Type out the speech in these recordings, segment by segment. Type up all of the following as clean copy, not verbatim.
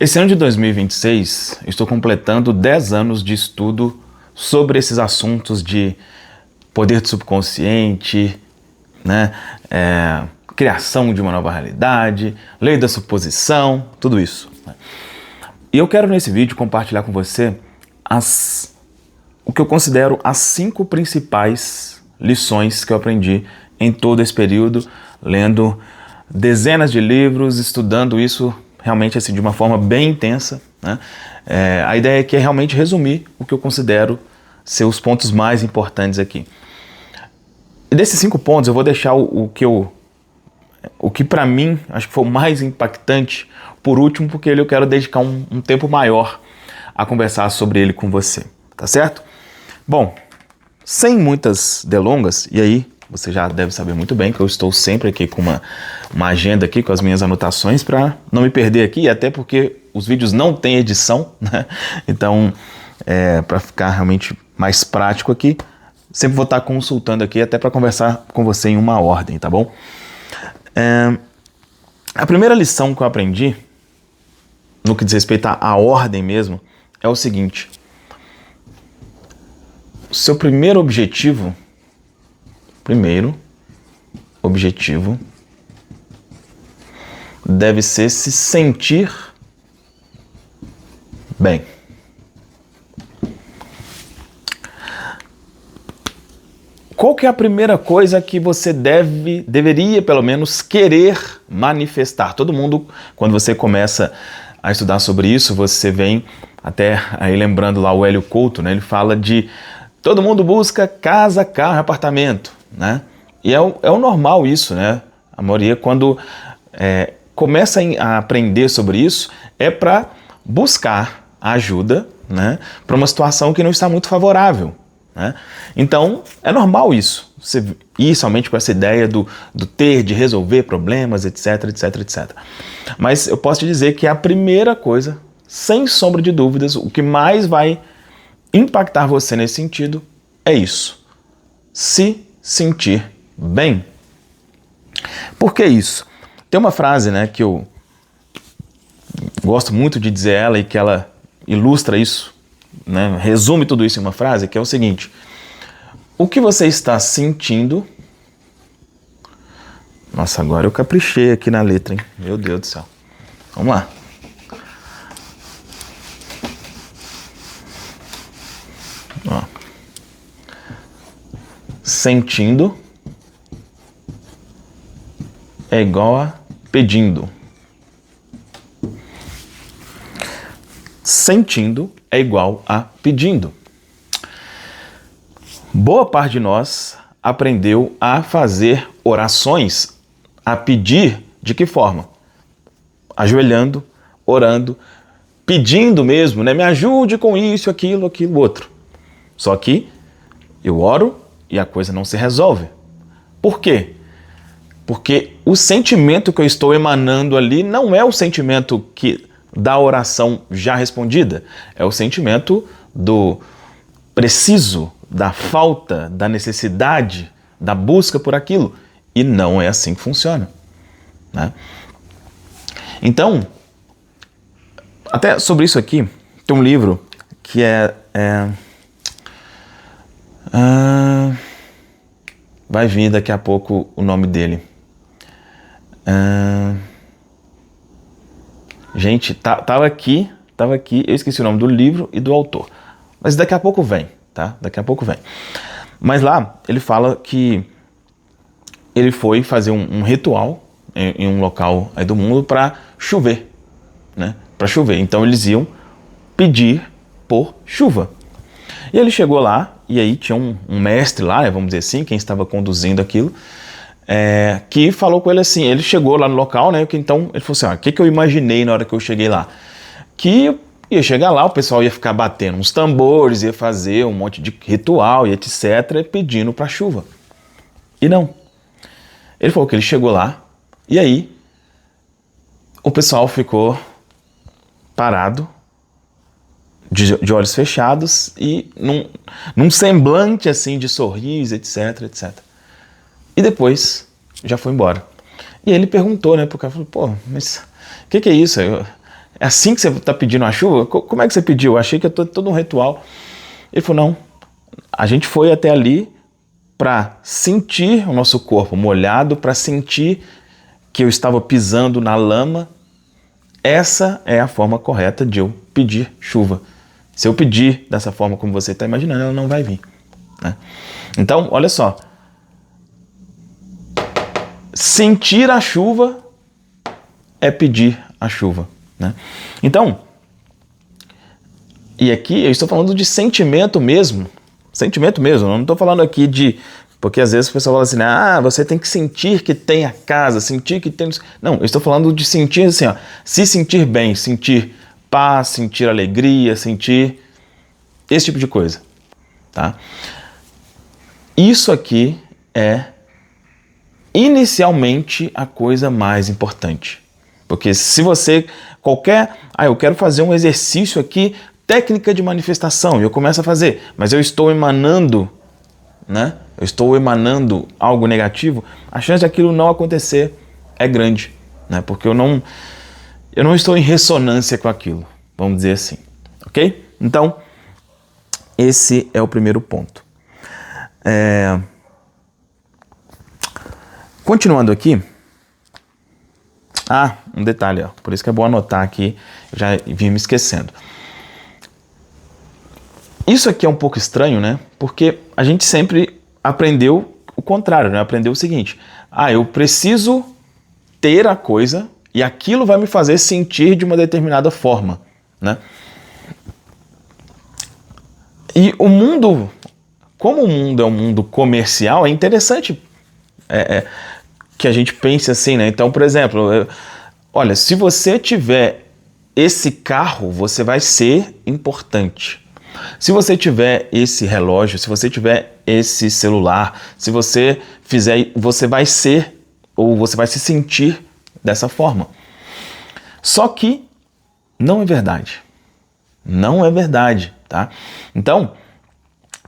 Esse ano de 2026, estou completando 10 anos de estudo sobre esses assuntos de poder do subconsciente, né? Criação de uma nova realidade, lei da suposição, tudo isso. E eu quero nesse vídeo compartilhar com você o que eu considero as 5 principais lições que eu aprendi em todo esse período, lendo dezenas de livros, estudando isso realmente assim, de uma forma bem intensa, né? A ideia aqui é realmente resumir o que eu considero ser os pontos mais importantes aqui. E desses 5 pontos eu vou deixar o que para mim acho que foi o mais impactante por último, porque eu quero dedicar um tempo maior a conversar sobre ele com você, tá certo? Bom, sem muitas delongas, e aí você já deve saber muito bem que eu estou sempre aqui com uma agenda aqui com as minhas anotações para não me perder aqui, até porque os vídeos não têm edição, né? Então, para ficar realmente mais prático aqui, sempre vou estar consultando aqui até para conversar com você em uma ordem, tá bom? A primeira lição que eu aprendi, no que diz respeito à ordem mesmo, é o seguinte: o seu primeiro objetivo deve ser se sentir bem. Qual que é a primeira coisa que você deveria pelo menos querer manifestar? Todo mundo, quando você começa a estudar sobre isso, você vem até aí lembrando lá o Hélio Couto, né? Ele fala de todo mundo busca casa, carro, apartamento, né? E é o normal isso, né? A maioria, quando começa a aprender sobre isso, é para buscar ajuda, né? Para uma situação que não está muito favorável, né? Então, é normal isso. Você ir somente com essa ideia do ter, de resolver problemas, etc, etc, etc. Mas eu posso te dizer que a primeira coisa, sem sombra de dúvidas, o que mais vai impactar você nesse sentido é isso: se sentir bem. Por que isso? Tem uma frase, né, que eu gosto muito de dizer ela e que ela ilustra isso, né, resume tudo isso em uma frase, que é o seguinte: o que você está sentindo... Nossa, agora eu caprichei aqui na letra, hein? Meu Deus do céu. Vamos lá. Ó. Sentindo é igual a pedindo. Sentindo é igual a pedindo. Boa parte de nós aprendeu a fazer orações, a pedir de que forma? Ajoelhando, orando, pedindo mesmo, né? Me ajude com isso, aquilo, outro. Só que eu oro e a coisa não se resolve. Por quê? Porque o sentimento que eu estou emanando ali não é o sentimento da oração já respondida, é o sentimento do preciso, da falta, da necessidade, da busca por aquilo. E não é assim que funciona, né? Então, até sobre isso aqui, tem um livro que vai vir daqui a pouco o nome dele. Gente, tava aqui, eu esqueci o nome do livro e do autor. Mas daqui a pouco vem, tá? Daqui a pouco vem. Mas lá, ele fala que ele foi fazer um ritual em um local aí do mundo para chover, né? Para chover. Então eles iam pedir por chuva. E ele chegou lá, e aí tinha um mestre lá, vamos dizer assim, quem estava conduzindo aquilo, que falou com ele assim, ele chegou lá no local, né? Então ele falou assim: o que eu imaginei na hora que eu cheguei lá? Que ia chegar lá, o pessoal ia ficar batendo uns tambores, ia fazer um monte de ritual e etc, pedindo para chuva. E não. Ele falou que ele chegou lá, e aí o pessoal ficou parado, de olhos fechados e num semblante assim de sorriso, etc, etc. E depois já foi embora. E ele perguntou, né, pro cara, falou: pô, mas o que é isso? É assim que você está pedindo a chuva? Como é que você pediu? Eu achei que é todo um ritual. Ele falou, não, a gente foi até ali para sentir o nosso corpo molhado, para sentir que eu estava pisando na lama. Essa é a forma correta de eu pedir chuva. Se eu pedir dessa forma como você está imaginando, ela não vai vir, né? Então, olha só. Sentir a chuva é pedir a chuva, né? Então, e aqui eu estou falando de sentimento mesmo, eu não estou falando aqui de... Porque às vezes o pessoal fala assim, ah, você tem que sentir que tem a casa, sentir que tem... Não, eu estou falando de sentir assim, ó, se sentir bem, sentir paz, sentir alegria, sentir esse tipo de coisa, tá? Isso aqui é inicialmente a coisa mais importante. Porque se você eu quero fazer um exercício aqui, técnica de manifestação, e eu começo a fazer, mas eu estou emanando, né? Eu estou emanando algo negativo, a chance de aquilo não acontecer é grande, né? Porque eu não estou em ressonância com aquilo, vamos dizer assim, ok? Então, esse é o primeiro ponto. Continuando aqui, um detalhe, ó, por isso que é bom anotar aqui, eu já vim me esquecendo. Isso aqui é um pouco estranho, né? Porque a gente sempre aprendeu o contrário, né? Aprendeu o seguinte, eu preciso ter a coisa e aquilo vai me fazer sentir de uma determinada forma, né? E o mundo, como o mundo é um mundo comercial, é interessante que a gente pense assim, né? Então, por exemplo, olha, se você tiver esse carro, você vai ser importante. Se você tiver esse relógio, se você tiver esse celular, se você fizer, você vai ser, ou você vai se sentir dessa forma. Só que não é verdade. Não é verdade, tá? Então,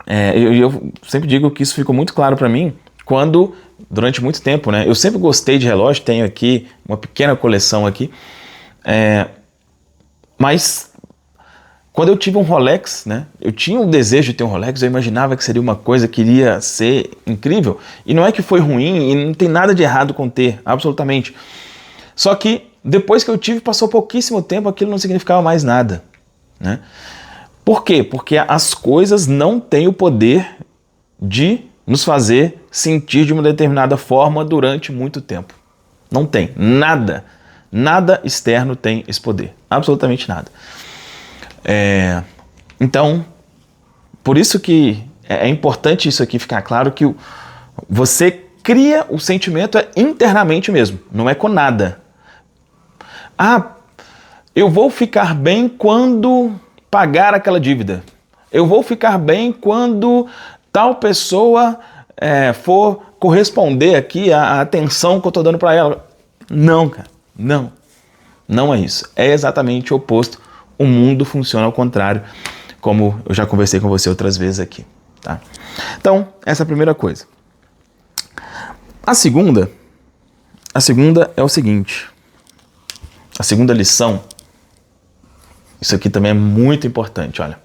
eu sempre digo que isso ficou muito claro para mim quando, durante muito tempo, né? Eu sempre gostei de relógio, tenho aqui uma pequena coleção aqui, mas quando eu tive um Rolex, né? Eu tinha um desejo de ter um Rolex, eu imaginava que seria uma coisa que iria ser incrível, e não é que foi ruim, e não tem nada de errado com ter, absolutamente. Só que depois que eu tive, passou pouquíssimo tempo, aquilo não significava mais nada, né? Por quê? Porque as coisas não têm o poder de nos fazer sentir de uma determinada forma durante muito tempo. Não tem. Nada externo tem esse poder. Absolutamente nada. Então, por isso que é importante isso aqui ficar claro, que você cria o sentimento internamente mesmo, não é com nada. Eu vou ficar bem quando pagar aquela dívida. Eu vou ficar bem quando tal pessoa for corresponder aqui à atenção que eu estou dando para ela. Não, cara, não. Não é isso. É exatamente o oposto. O mundo funciona ao contrário, como eu já conversei com você outras vezes aqui, tá? Então, essa é a primeira coisa. A segunda é o seguinte. A segunda lição, isso aqui também é muito importante, olha.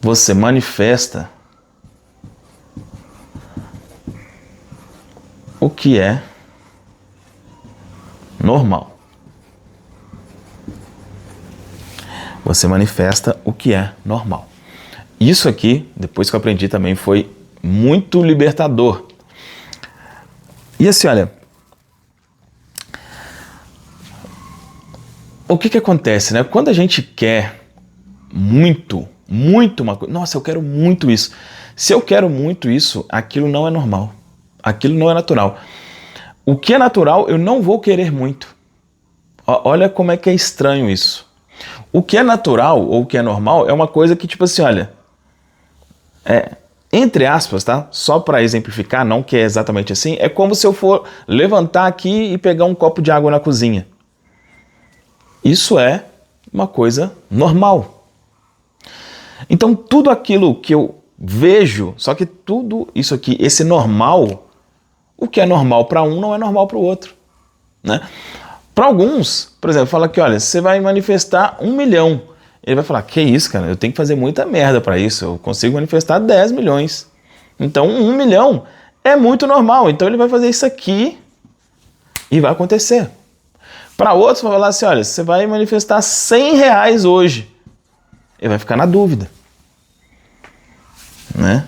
Você manifesta o que é normal. Você manifesta o que é normal. Isso aqui, depois que eu aprendi também, foi muito libertador. E assim, olha, o que acontece, né? Quando a gente quer muito uma coisa, nossa, eu quero muito isso. Se eu quero muito isso, aquilo não é normal. Aquilo não é natural. O que é natural, eu não vou querer muito. Olha como é que é estranho isso. O que é natural ou o que é normal é uma coisa que, tipo assim, olha, entre aspas, tá? Só para exemplificar, não que é exatamente assim, é como se eu for levantar aqui e pegar um copo de água na cozinha. Isso é uma coisa normal. Então, tudo aquilo que eu vejo, só que tudo isso aqui, esse normal, o que é normal para um não é normal para o outro, né? Para alguns, por exemplo, fala que, olha, você vai manifestar 1 milhão. Ele vai falar, que isso, cara, eu tenho que fazer muita merda para isso, eu consigo manifestar 10 milhões. Então 1 milhão é muito normal, então ele vai fazer isso aqui e vai acontecer. Para outros, vai falar assim, olha, você vai manifestar 100 reais hoje. Ele vai ficar na dúvida. Né?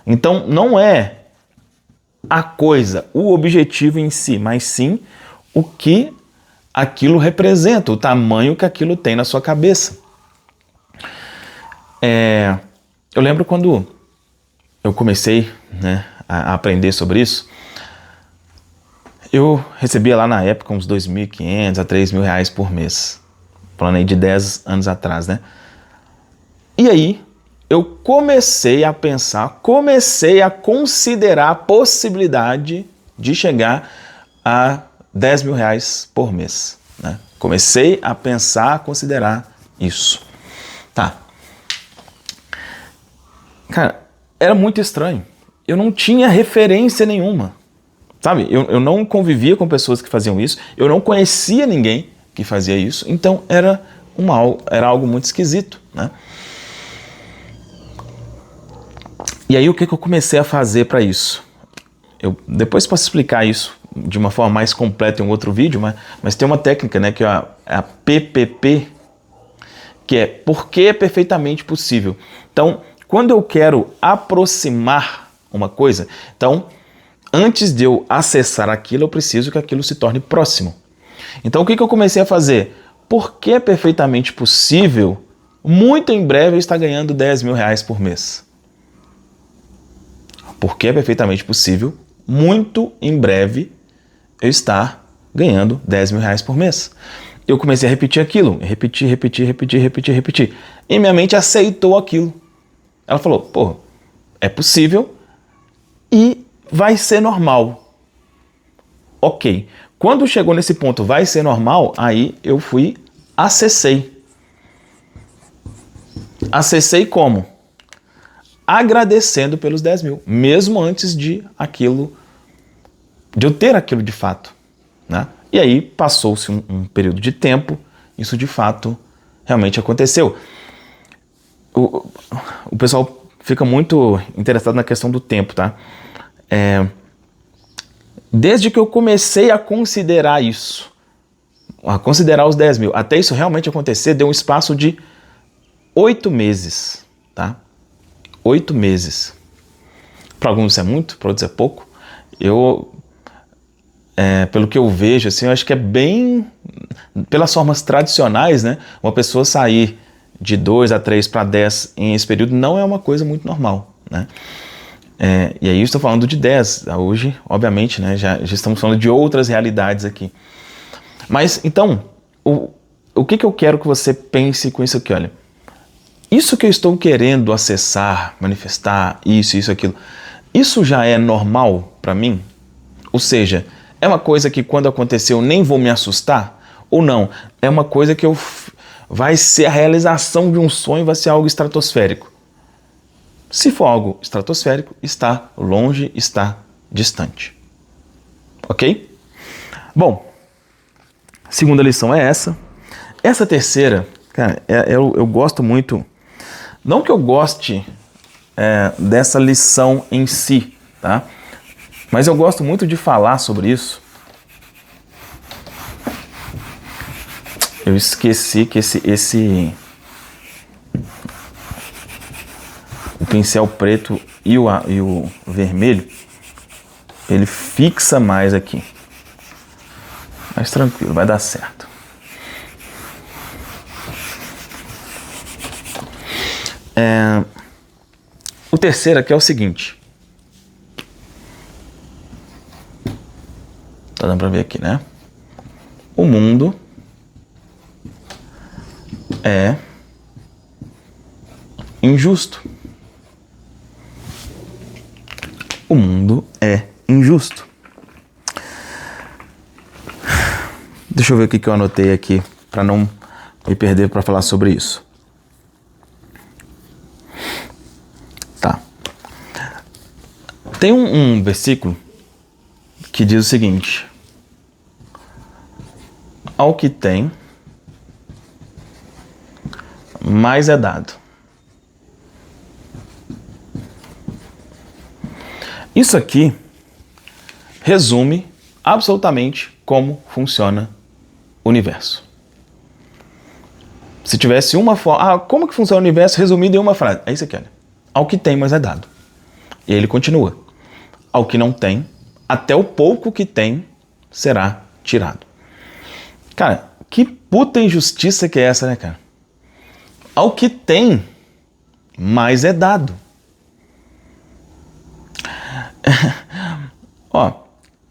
Então não é a coisa, o objetivo em si, mas sim o que aquilo representa, o tamanho que aquilo tem na sua cabeça. Eu lembro quando eu comecei, né, a aprender sobre isso, eu recebia lá na época uns 2.500 a 3.000 reais por mês, falando aí de 10 anos atrás, né? E aí eu comecei a pensar, comecei a considerar a possibilidade de chegar a 10.000 reais por mês, né? Comecei a pensar, a considerar isso. Tá. Cara, era muito estranho. Eu não tinha referência nenhuma, sabe? Eu não convivia com pessoas que faziam isso, eu não conhecia ninguém que fazia isso, então era algo muito esquisito, né? E aí o que eu comecei a fazer para isso? Eu depois posso explicar isso de uma forma mais completa em um outro vídeo, mas tem uma técnica, né, que é a PPP, que é porque é perfeitamente possível. Então, quando eu quero aproximar uma coisa, então, antes de eu acessar aquilo, eu preciso que aquilo se torne próximo. Então, o que eu comecei a fazer? Porque é perfeitamente possível, muito em breve eu estar ganhando 10.000 reais por mês. Porque é perfeitamente possível, muito em breve, eu estar ganhando 10.000 reais por mês. Eu comecei a repetir aquilo, repetir. E minha mente aceitou aquilo. Ela falou, pô, é possível e vai ser normal. Ok. Quando chegou nesse ponto, vai ser normal, aí eu acessei. Acessei como? Agradecendo pelos 10.000, mesmo antes de eu ter aquilo de fato, né? E aí passou-se um período de tempo, isso de fato realmente aconteceu. O pessoal fica muito interessado na questão do tempo, tá? Desde que eu comecei a considerar isso, a considerar os 10.000, até isso realmente acontecer, deu um espaço de 8 meses, tá? 8 meses. Para alguns isso é muito, para outros é pouco. Pelo que eu vejo, assim, eu acho que é bem, pelas formas tradicionais, né? Uma pessoa sair de 2 a 3 para 10 em esse período não é uma coisa muito normal, né? E aí eu estou falando de 10, hoje, obviamente, né? Já estamos falando de outras realidades aqui. Mas, então, o que eu quero que você pense com isso aqui, olha. Isso que eu estou querendo acessar, manifestar, isso, aquilo, isso já é normal para mim? Ou seja, é uma coisa que quando aconteceu nem vou me assustar? Ou não? É uma coisa que vai ser a realização de um sonho, vai ser algo estratosférico. Se for algo estratosférico, está longe, está distante. Ok? Bom, segunda lição é essa. Essa terceira, cara, eu gosto muito. Não que eu goste dessa lição em si, tá? Mas eu gosto muito de falar sobre isso. Eu esqueci que o pincel preto e o vermelho, ele fixa mais aqui. Mas tranquilo, vai dar certo. O terceiro aqui é o seguinte. Tá dando pra ver aqui, né? O mundo é injusto. O mundo é injusto. Deixa eu ver o que eu anotei aqui para não me perder para falar sobre isso. Tá. Tem um versículo que diz o seguinte: ao que tem, mais é dado. Isso aqui resume absolutamente como funciona o universo. Se tivesse uma forma... como que funciona o universo resumido em uma frase? É isso aqui, olha. Ao que tem, mais é dado. E ele continua. Ao que não tem, até o pouco que tem será tirado. Cara, que puta injustiça que é essa, né, cara? Ao que tem, mais é dado. Ó,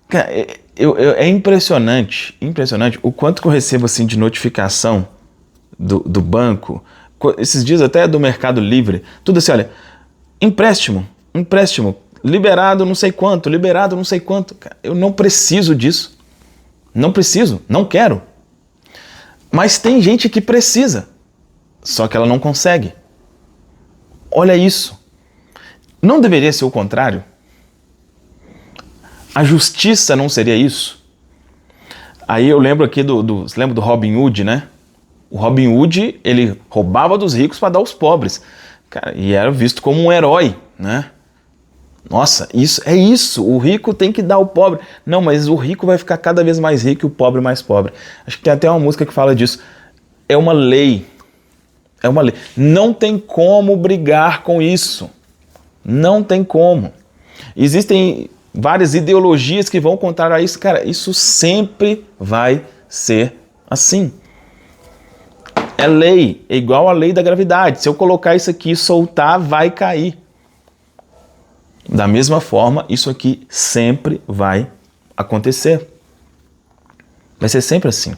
cara, é impressionante o quanto que eu recebo assim de notificação do banco, esses dias até do Mercado Livre, tudo assim, olha, empréstimo, liberado não sei quanto. Cara, eu não preciso disso, não quero. Mas tem gente que precisa, só que ela não consegue. Olha isso. Não deveria ser o contrário? A justiça não seria isso? Aí eu lembro aqui você lembra do Robin Hood, né? O Robin Hood, ele roubava dos ricos para dar aos pobres. Cara, e era visto como um herói, né? Nossa, isso, o rico tem que dar ao pobre. Não, mas o rico vai ficar cada vez mais rico e o pobre mais pobre. Acho que tem até uma música que fala disso. É uma lei. Não tem como brigar com isso. Não tem como. Existem várias ideologias que vão contrário a isso. Cara, isso sempre vai ser assim. É lei, é igual a lei da gravidade. Se eu colocar isso aqui e soltar, vai cair. Da mesma forma, isso aqui sempre vai acontecer. Vai ser sempre assim.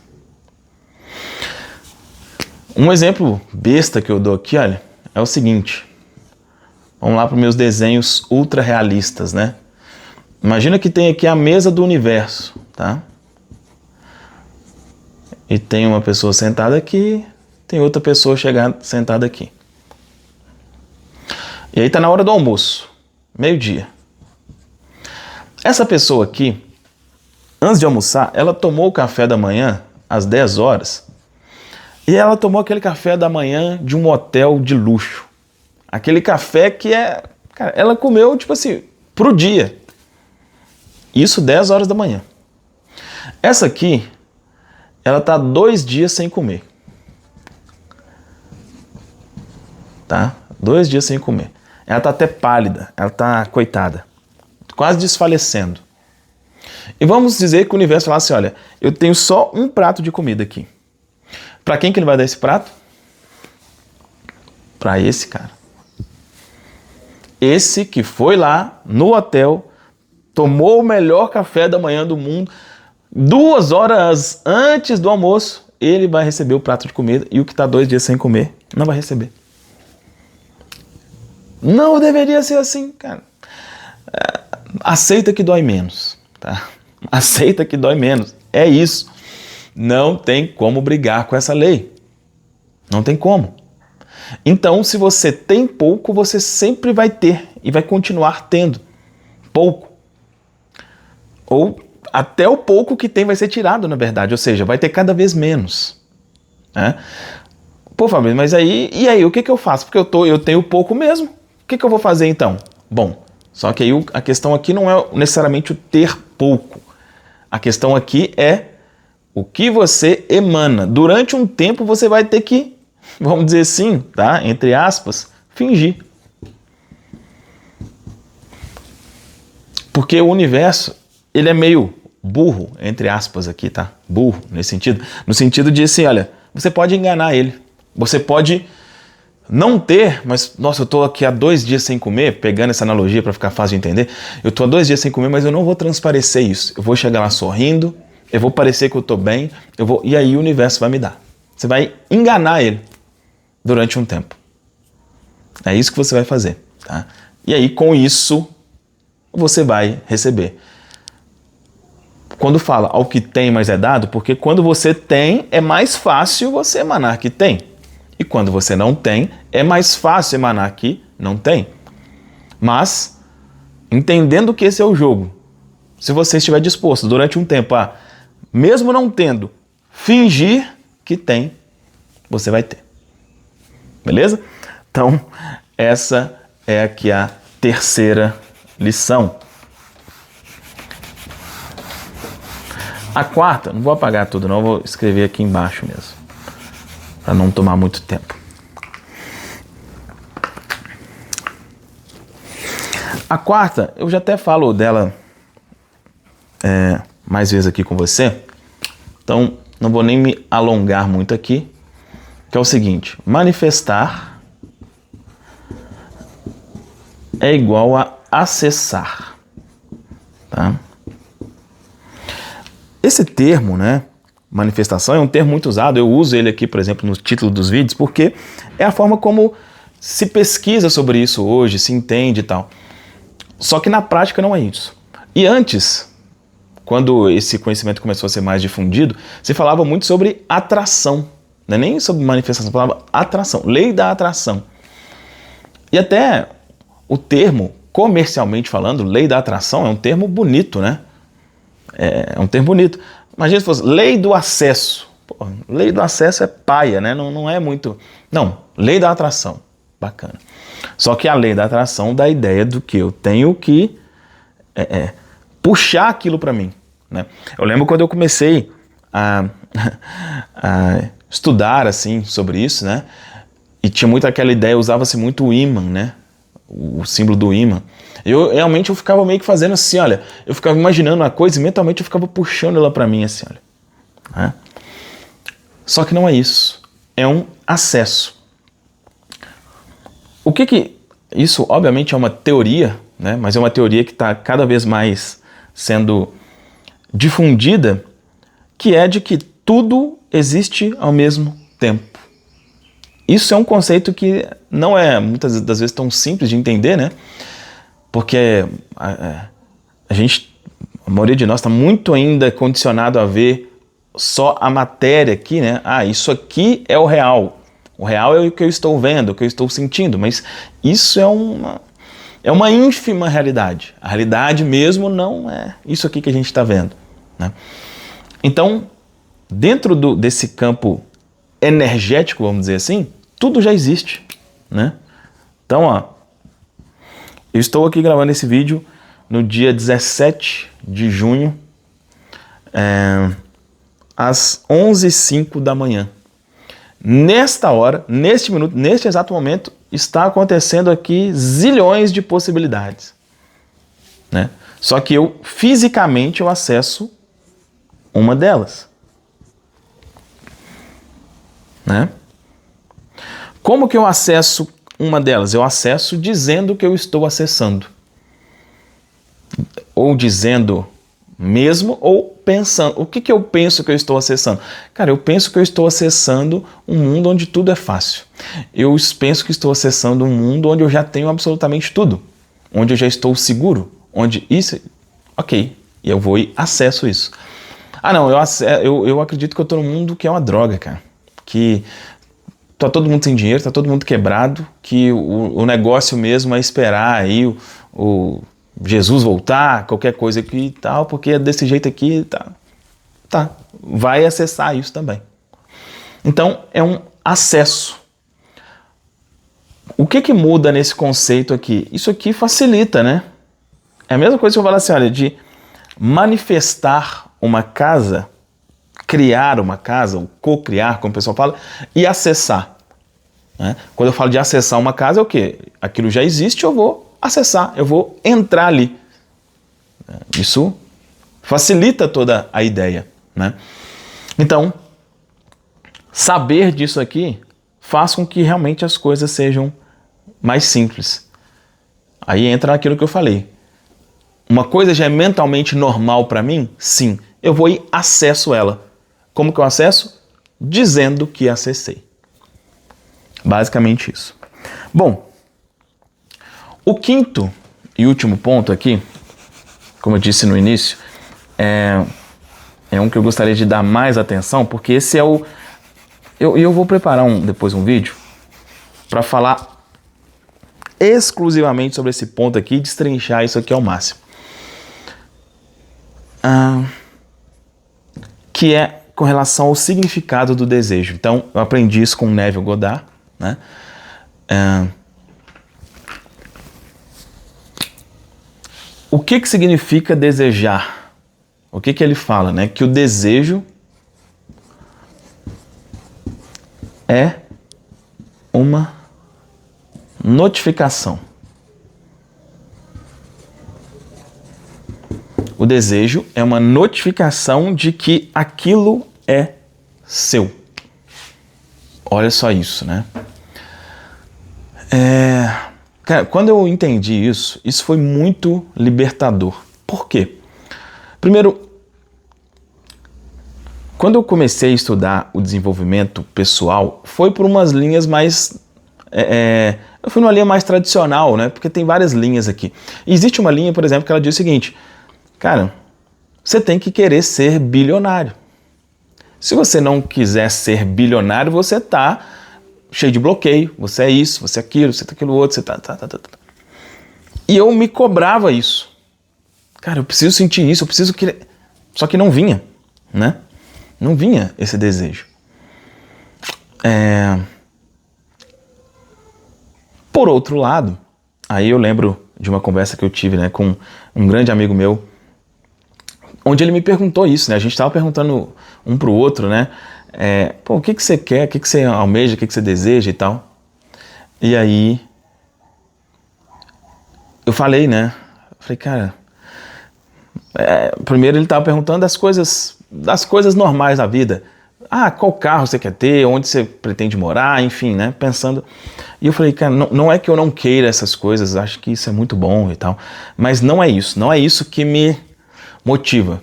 Um exemplo besta que eu dou aqui, olha, é o seguinte. Vamos lá para os meus desenhos ultra realistas, né? Imagina que tem aqui a mesa do universo, tá? E tem uma pessoa sentada aqui, tem outra pessoa sentada aqui. E aí tá na hora do almoço, meio-dia. Essa pessoa aqui, antes de almoçar, ela tomou o café da manhã às 10 horas e ela tomou aquele café da manhã de um hotel de luxo. Aquele café que cara, ela comeu, tipo assim, pro dia. Isso 10 horas da manhã. Essa aqui, ela tá 2 dias sem comer. Tá? 2 dias sem comer. Ela tá até pálida, ela tá coitada, quase desfalecendo. E vamos dizer que o universo fala assim, olha, eu tenho só um prato de comida aqui. Para quem que ele vai dar esse prato? Para esse cara. Esse que foi lá no hotel, tomou o melhor café da manhã do mundo, 2 horas antes do almoço, ele vai receber o prato de comida e o que está 2 dias sem comer não vai receber. Não deveria ser assim, cara. Aceita que dói menos, tá? Aceita que dói menos. É isso. Não tem como brigar com essa lei. Não tem como. Então, se você tem pouco, você sempre vai ter e vai continuar tendo pouco. Ou até o pouco que tem vai ser tirado, na verdade. Ou seja, vai ter cada vez menos. Né? Pô, Fabrício, mas e aí, o que eu faço? Porque eu tenho pouco mesmo. O que eu vou fazer então? Bom, só que aí a questão aqui não é necessariamente o ter pouco. A questão aqui é o que você emana. Durante um tempo você vai ter que, vamos dizer assim, tá? Entre aspas, fingir. Porque o universo, ele é meio burro, entre aspas aqui, tá? Burro, nesse sentido. No sentido de assim, olha, você pode enganar ele. Você pode não ter, mas, nossa, eu tô aqui há 2 dias sem comer, pegando essa analogia para ficar fácil de entender, eu tô há 2 dias sem comer, mas eu não vou transparecer isso. Eu vou chegar lá sorrindo, eu vou parecer que eu tô bem, e aí o universo vai me dar. Você vai enganar ele durante um tempo. É isso que você vai fazer, tá? E aí, com isso, você vai receber. Quando fala ao que tem, mais é dado, porque quando você tem, é mais fácil você emanar que tem. E quando você não tem, é mais fácil emanar que não tem. Mas, entendendo que esse é o jogo, se você estiver disposto durante um tempo a, mesmo não tendo, fingir que tem, você vai ter. Beleza? Então, essa é aqui a terceira lição. A quarta, não vou apagar tudo não, vou escrever aqui embaixo mesmo, para não tomar muito tempo. A quarta, eu já até falo dela mais vezes aqui com você, então não vou nem me alongar muito aqui, que é o seguinte: manifestar é igual a acessar, tá? Esse termo, né, manifestação, é um termo muito usado. Eu uso ele aqui, por exemplo, no título dos vídeos, porque é a forma como se pesquisa sobre isso hoje, se entende e tal. Só que na prática não é isso. E antes, quando esse conhecimento começou a ser mais difundido, se falava muito sobre atração, não é nem sobre manifestação, se falava atração, lei da atração. E até o termo, comercialmente falando, lei da atração, é um termo bonito, né? É um termo bonito. Imagina se fosse lei do acesso. Pô, lei do acesso é paia, né? Não é muito... Não, lei da atração. Bacana. Só que a lei da atração dá a ideia do que eu tenho que puxar aquilo para mim, né? Eu lembro quando eu comecei a estudar assim sobre isso, né? E tinha muito aquela ideia, usava-se muito o ímã, né? O símbolo do ímã. Eu realmente ficava meio que fazendo assim, olha, eu ficava imaginando uma coisa e mentalmente eu ficava puxando ela para mim assim, olha. Né? Só que não é isso. É um acesso. O que isso obviamente é uma teoria, né? Mas é uma teoria que está cada vez mais sendo difundida, que é de que tudo existe ao mesmo tempo. Isso é um conceito que não é muitas das vezes tão simples de entender, né? Porque a maioria de nós está muito ainda condicionado a ver só a matéria aqui, né? Ah, isso aqui é o real. O real é o que eu estou vendo, o que eu estou sentindo, mas isso é uma ínfima realidade. A realidade mesmo não é isso aqui que a gente está vendo, né? Então, dentro desse campo energético, vamos dizer assim, tudo já existe, né? Então, ó, eu estou aqui gravando esse vídeo no dia 17 de junho, às 11h05 da manhã. Nesta hora, neste minuto, neste exato momento, está acontecendo aqui zilhões de possibilidades, né? Só que eu, fisicamente, eu acesso uma delas, né? Como que eu acesso uma delas? Eu acesso dizendo que eu estou acessando. Ou dizendo mesmo, ou pensando. O que eu penso que eu estou acessando? Cara, eu penso que eu estou acessando um mundo onde tudo é fácil. Eu penso que estou acessando um mundo onde eu já tenho absolutamente tudo. Onde eu já estou seguro. Onde isso... Ok, e eu vou e acesso isso. Ah não, eu acredito que eu estou num mundo que é uma droga, cara. Que... tá todo mundo sem dinheiro, tá todo mundo quebrado, que o negócio mesmo é esperar aí o Jesus voltar, qualquer coisa aqui e tal, porque é desse jeito aqui, tá, vai acessar isso também. Então, é um acesso. O que muda nesse conceito aqui? Isso aqui facilita, né? É a mesma coisa que eu falar assim, olha, de manifestar uma casa, criar uma casa, ou co-criar, como o pessoal fala, e acessar, né? Quando eu falo de acessar uma casa, é o quê? Aquilo já existe, eu vou acessar, eu vou entrar ali. Isso facilita toda a ideia, né? Então, saber disso aqui faz com que realmente as coisas sejam mais simples. Aí entra naquilo que eu falei. Uma coisa já é mentalmente normal para mim? Sim. Eu vou e acesso ela. Como que eu acesso? Dizendo que acessei. Basicamente isso. Bom, o quinto e último ponto aqui, como eu disse no início, é um que eu gostaria de dar mais atenção, porque esse é o... Eu vou preparar depois um vídeo para falar exclusivamente sobre esse ponto aqui e destrinchar isso aqui ao máximo. Que é com relação ao significado do desejo. Então, eu aprendi isso com Neville Goddard, né? O que significa desejar? O que ele fala, né? Que o desejo é uma notificação. O desejo é uma notificação de que aquilo é seu. Olha só isso, né? Cara, quando eu entendi isso, isso foi muito libertador. Por quê? Primeiro, quando eu comecei a estudar o desenvolvimento pessoal, foi por umas linhas mais... eu fui numa linha mais tradicional, né? Porque tem várias linhas aqui. E existe uma linha, por exemplo, que ela diz o seguinte: cara, você tem que querer ser bilionário. Se você não quiser ser bilionário, você tá cheio de bloqueio. Você é isso, você é aquilo, você é aquilo outro, você tá. E eu me cobrava isso. Cara, eu preciso sentir isso, eu preciso querer. Só que não vinha, né? Não vinha esse desejo. Por outro lado, aí eu lembro de uma conversa que eu tive, né, com um grande amigo meu, onde ele me perguntou isso, né? A gente estava perguntando um pro outro, né? O que você quer, o que você almeja, o que você deseja e tal. E aí eu falei, né? Falei, cara, primeiro ele estava perguntando das coisas normais da vida. Qual carro você quer ter, onde você pretende morar, enfim, né? Pensando. E eu falei, cara, não é que eu não queira essas coisas, acho que isso é muito bom e tal, mas não é isso que me motiva.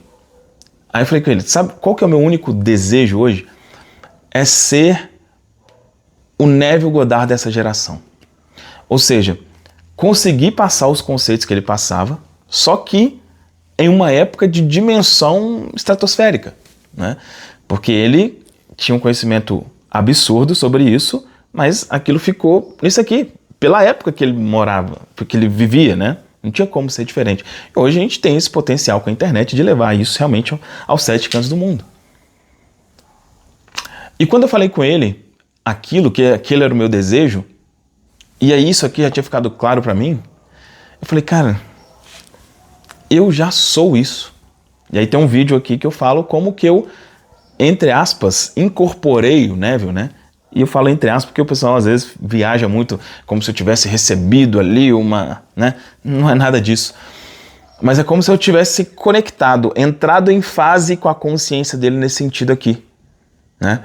Aí eu falei com ele, sabe qual que é o meu único desejo hoje? É ser o Neville Goddard dessa geração. Ou seja, conseguir passar os conceitos que ele passava, só que em uma época de dimensão estratosférica, né? Porque ele tinha um conhecimento absurdo sobre isso, mas aquilo ficou nisso aqui, pela época que ele morava, porque ele vivia, né? Não tinha como ser diferente. E hoje a gente tem esse potencial com a internet de levar isso realmente aos 7 cantos do mundo. E quando eu falei com ele que aquele era o meu desejo, e aí isso aqui já tinha ficado claro para mim, eu falei, cara, eu já sou isso. E aí tem um vídeo aqui que eu falo como que eu, entre aspas, incorporei o Neville, né? E eu falo entre aspas porque o pessoal às vezes viaja muito como se eu tivesse recebido ali né? Não é nada disso. Mas é como se eu tivesse conectado, entrado em fase com a consciência dele nesse sentido aqui, né?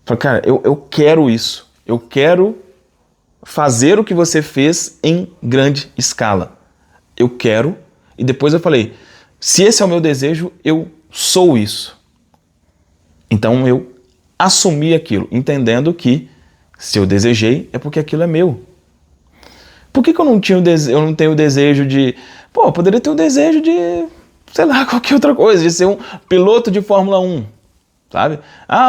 Falei, cara, eu quero isso. Eu quero fazer o que você fez em grande escala. Eu quero. E depois eu falei, se esse é o meu desejo, eu sou isso. Então eu assumi aquilo, entendendo que se eu desejei, é porque aquilo é meu. Por que eu não tenho o desejo de... eu poderia ter o desejo de, sei lá, qualquer outra coisa, de ser um piloto de Fórmula 1, sabe?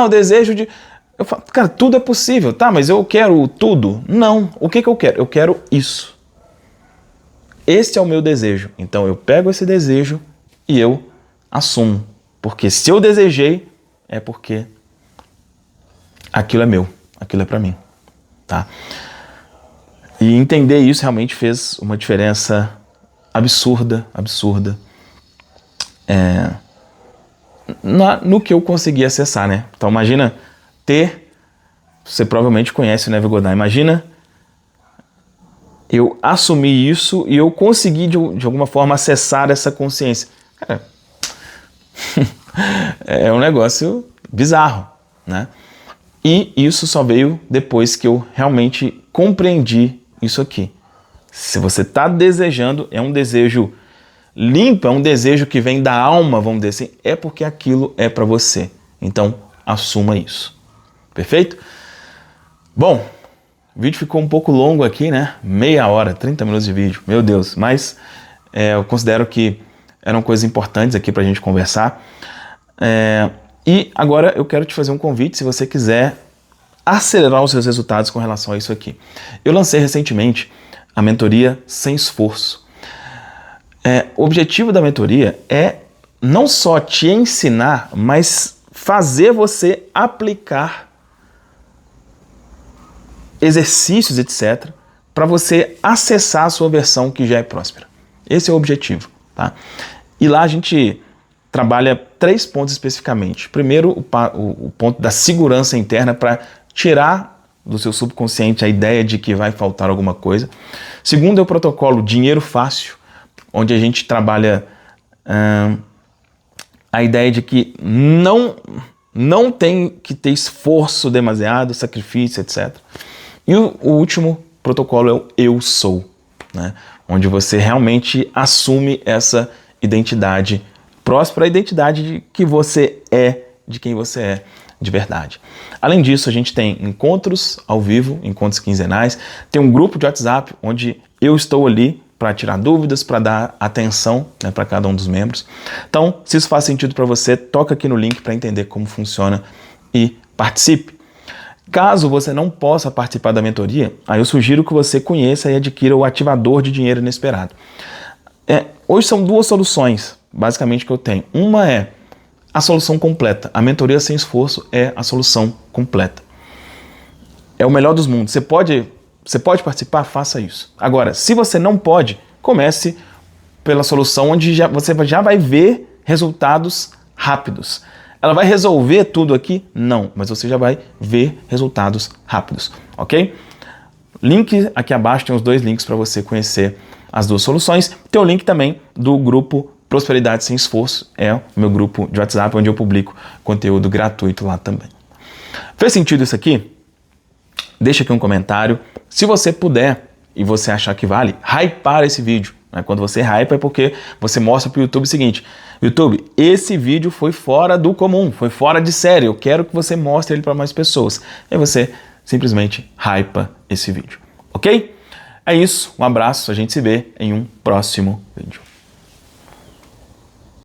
O desejo de... Eu falo, cara, tudo é possível, tá, mas eu quero tudo? Não. O que eu quero? Eu quero isso. Esse é o meu desejo. Então eu pego esse desejo e eu assumo. Porque se eu desejei, é porque aquilo é meu, aquilo é pra mim, tá? E entender isso realmente fez uma diferença absurda no que eu consegui acessar, né? Então imagina você provavelmente conhece o Neville Goddard, imagina eu assumi isso e eu consegui de alguma forma acessar essa consciência. Cara, é um negócio bizarro, né? E isso só veio depois que eu realmente compreendi isso aqui. Se você está desejando, é um desejo limpo, é um desejo que vem da alma, vamos dizer assim, é porque aquilo é para você. Então, assuma isso. Perfeito? Bom, o vídeo ficou um pouco longo aqui, né? Meia hora, 30 minutos de vídeo, meu Deus. Mas eu considero que eram coisas importantes aqui para a gente conversar. E agora eu quero te fazer um convite, se você quiser acelerar os seus resultados com relação a isso aqui. Eu lancei recentemente a mentoria Sem Esforço. O objetivo da mentoria é não só te ensinar, mas fazer você aplicar exercícios, etc., para você acessar a sua versão que já é próspera. Esse é o objetivo, tá? E lá a gente trabalha 3 pontos especificamente. Primeiro, o ponto da segurança interna para tirar do seu subconsciente a ideia de que vai faltar alguma coisa. Segundo é o protocolo Dinheiro Fácil, onde a gente trabalha a ideia de que não tem que ter esforço demasiado, sacrifício, etc. E o último protocolo é o Eu Sou, né? Onde você realmente assume essa identidade próspera, a identidade de que você é, de quem você é de verdade. Além disso, a gente tem encontros ao vivo, encontros quinzenais, tem um grupo de WhatsApp onde eu estou ali para tirar dúvidas, para dar atenção, né, para cada um dos membros. Então, se isso faz sentido para você, toca aqui no link para entender como funciona e participe. Caso você não possa participar da mentoria, aí eu sugiro que você conheça e adquira o Ativador de Dinheiro Inesperado. Hoje são 2 soluções, basicamente, que eu tenho. Uma é a solução completa. A mentoria sem esforço é a solução completa. É o melhor dos mundos. Você pode participar? Faça isso. Agora, se você não pode, comece pela solução onde você já vai ver resultados rápidos. Ela vai resolver tudo aqui? Não, mas você já vai ver resultados rápidos, ok? Link aqui abaixo, tem os 2 links para você conhecer as 2 soluções. Tem o link também do grupo Prosperidade Sem Esforço, é o meu grupo de WhatsApp, onde eu publico conteúdo gratuito lá também. Fez sentido isso aqui? Deixa aqui um comentário. Se você puder e você achar que vale, hypar esse vídeo. Quando você hypa é porque você mostra para o YouTube o seguinte: YouTube, esse vídeo foi fora do comum, foi fora de série, eu quero que você mostre ele para mais pessoas. E aí você simplesmente hypa esse vídeo, ok? É isso, um abraço, a gente se vê em um próximo vídeo.